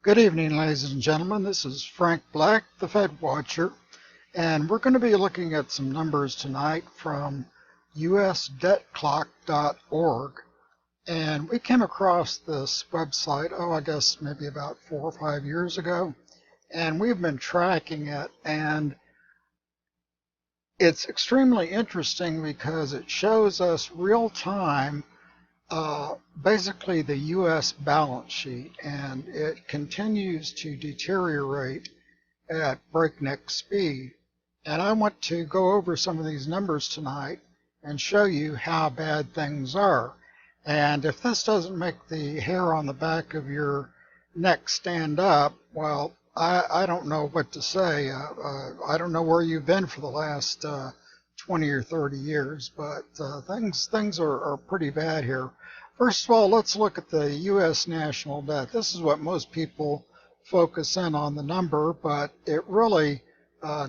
Good evening, ladies and gentlemen. This is Frank Black, the Fed Watcher, and we're going to be looking at some numbers tonight from usdebtclock.org. And we came across this website, I guess maybe about 4 or 5 years ago, and we've been tracking it, and it's extremely interesting because it shows us real time basically the U.S. balance sheet, and it continues to deteriorate at breakneck speed. And I want to go over some of these numbers tonight and show you how bad things are. And if this doesn't make the hair on the back of your neck stand up, well, I don't know what to say. I don't know where you've been for the last 20 or 30 years, but things are pretty bad here. First of all, let's look at the U.S. national debt. This is what most people focus in on the number, but it really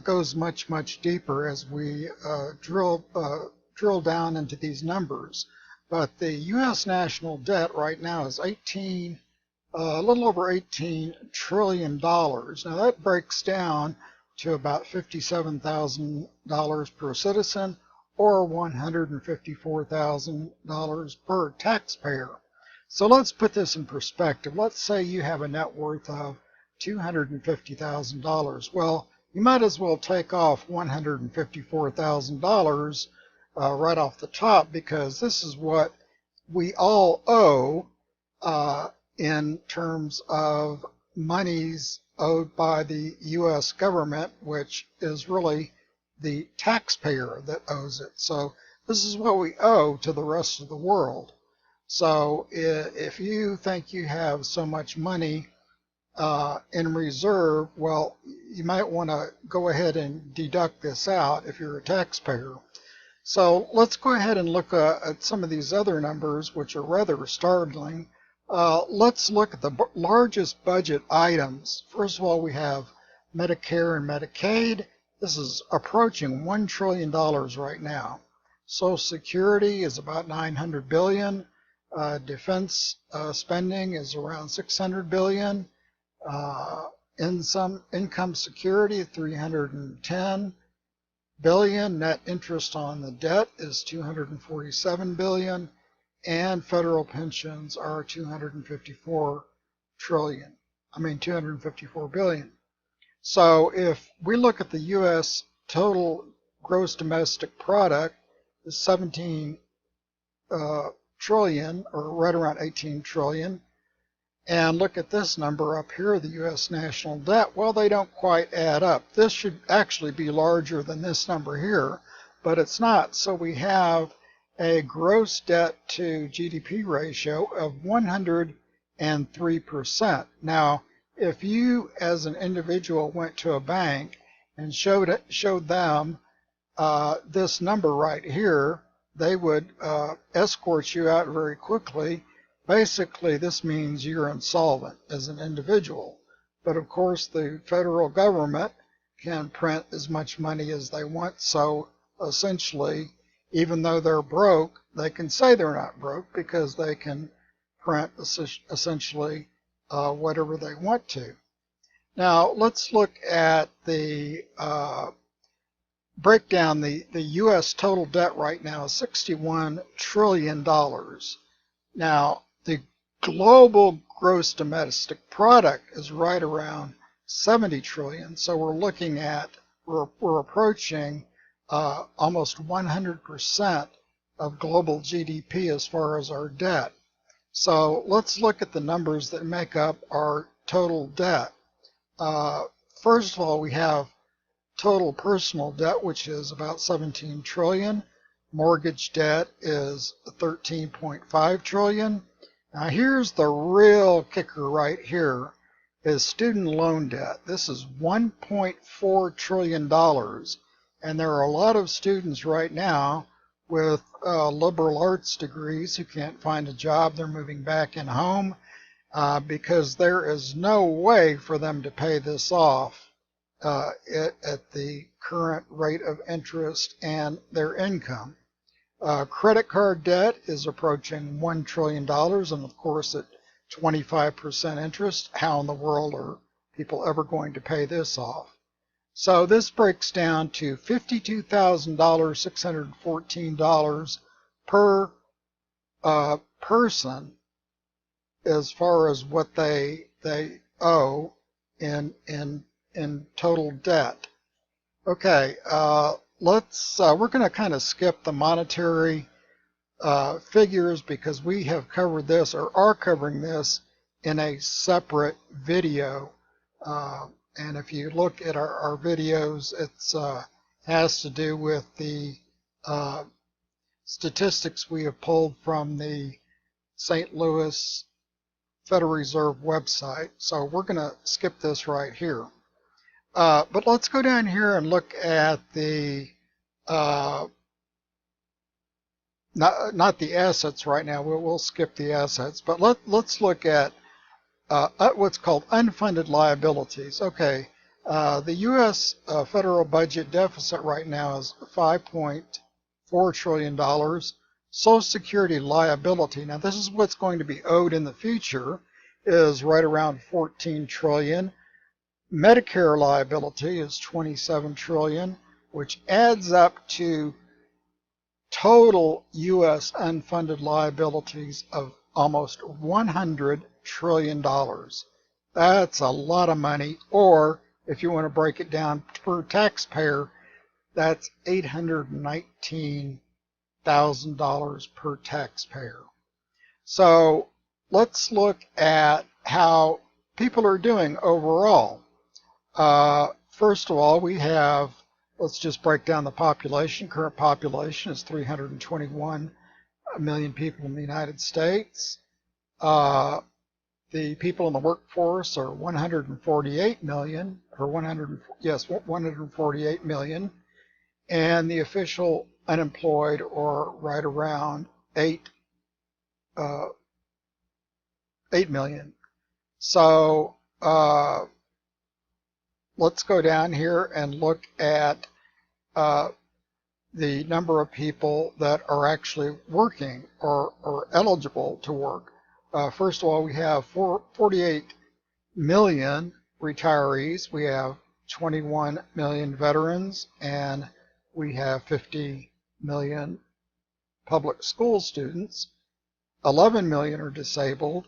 goes much deeper as we drill down into these numbers. But the U.S. national debt right now is a little over $18 trillion. Now that breaks down to about $57,000 per citizen, or $154,000 per taxpayer. So let's put this in perspective. Let's say you have a net worth of $250,000. Well, you might as well take off $154,000 right off the top, because this is what we all owe in terms of monies owed by the U.S. government, which is really the taxpayer that owes it. So this is what we owe to the rest of the world. So if you think you have so much money in reserve, well, you might want to go ahead and deduct this out if you're a taxpayer. So let's go ahead and look at some of these other numbers, which are rather startling. Let's look at the largest budget items. First of all, we have Medicare and Medicaid. This is approaching $1 trillion right now. Social Security is about $900 billion. Defense spending is around $600 billion. Income security, $310 billion. Net interest on the debt is $247 billion. And federal pensions are $254 billion. So if we look at the U.S. total gross domestic product is 17 trillion, or right around 18 trillion, and look at this number up here, the U.S. national debt, well, they don't quite add up. This should actually be larger than this number here, but it's not. So we have a gross debt to GDP ratio of 103%. Now, if you as an individual went to a bank and showed them this number right here, they would escort you out very quickly. Basically, this means you're insolvent as an individual. But of course, the federal government can print as much money as they want. So essentially, even though they're broke, they can say they're not broke because they can print essentially whatever they want to. Now let's look at the breakdown. The U.S. total debt right now is $61 trillion. Now the global gross domestic product is right around 70 trillion. So we're looking at, we're approaching almost 100% of global GDP as far as our debt. So let's look at the numbers that make up our total debt. First of all, we have total personal debt, which is about 17 trillion. Mortgage debt is 13.5 trillion. Now here's the real kicker right here, is student loan debt. This is $1.4 trillion. And there are a lot of students right now with liberal arts degrees who can't find a job. They're moving back in home because there is no way for them to pay this off at the current rate of interest and their income. Credit card debt is approaching $1 trillion, and of course it 25% interest. How in the world are people ever going to pay this off? So this breaks down to $52,000, $614 per person as far as what they owe in total debt. Okay, we're going to kind of skip the monetary figures because we have covered this or are covering this in a separate video. And if you look at our videos, it's has to do with the statistics we have pulled from the St. Louis Federal Reserve website. So we're going to skip this right here. But let's go down here and look at the not the assets right now. We'll skip the assets, but let's look at what's called unfunded liabilities. Okay, the U.S. Federal budget deficit right now is $5.4 trillion. Social Security liability, now this is what's going to be owed in the future, is right around $14 trillion. Medicare liability is $27 trillion, which adds up to total U.S. unfunded liabilities of almost $100 trillion. That's a lot of money, or if you want to break it down per taxpayer, that's $819,000 per taxpayer. So let's look at how people are doing overall. First of all, we have, let's just break down the population. Current population is 321 million people in the United States. The people in the workforce are 148 million, or 148 million, and the official unemployed are right around 8 million. So let's go down here and look at the number of people that are actually working or eligible to work. First of all, we have 48 million retirees, we have 21 million veterans, and we have 50 million public school students. 11 million are disabled.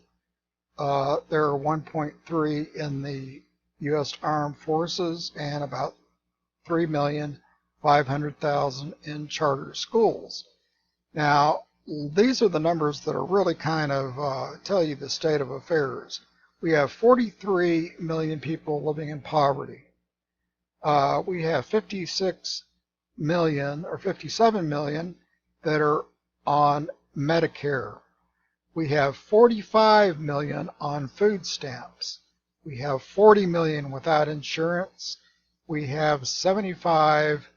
There are 1.3 in the U.S. Armed Forces and about 3,500,000 in charter schools. Now, these are the numbers that are really kind of tell you the state of affairs. We have 43 million people living in poverty. We have 56 million or 57 million that are on Medicare. We have 45 million on food stamps. We have 40 million without insurance. We have 75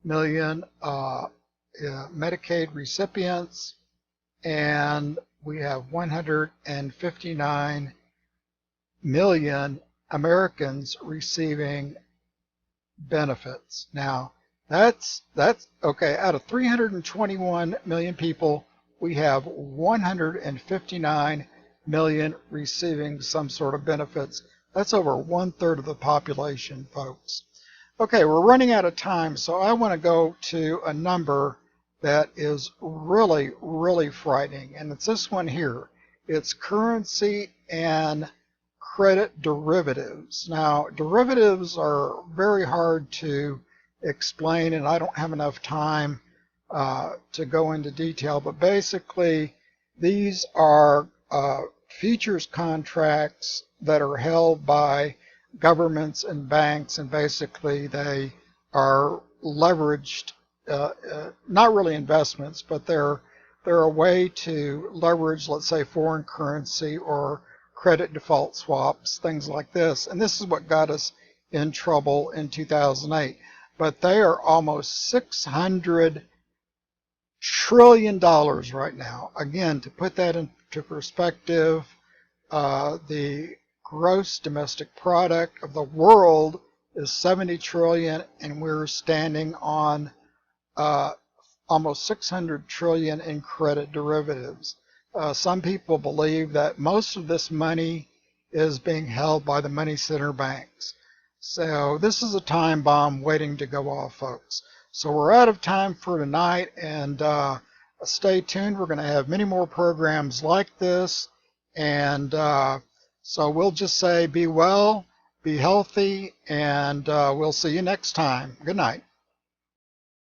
million Medicaid recipients, and we have 159 million Americans receiving benefits. Now, that's okay. Out of 321 million people, we have 159 million receiving some sort of benefits. That's over 1/3 of the population, folks. Okay, we're running out of time, so I want to go to a number that is really, really frightening, and it's this one here. It's currency and credit derivatives. Now, derivatives are very hard to explain, and I don't have enough time to go into detail, but basically these are futures contracts that are held by governments and banks, and basically they are leveraged, not really investments, but they're a way to leverage, let's say, foreign currency or credit default swaps, things like this. And this is what got us in trouble in 2008. But they are almost $600 trillion right now. Again, to put that into perspective, the gross domestic product of the world is 70 trillion, and we're standing on almost 600 trillion in credit derivatives. Some people believe that most of this money is being held by the money center banks. So this is a time bomb waiting to go off, folks. So we're out of time for tonight, and stay tuned. We're going to have many more programs like this, and so we'll just say be well, be healthy, and we'll see you next time. Good night.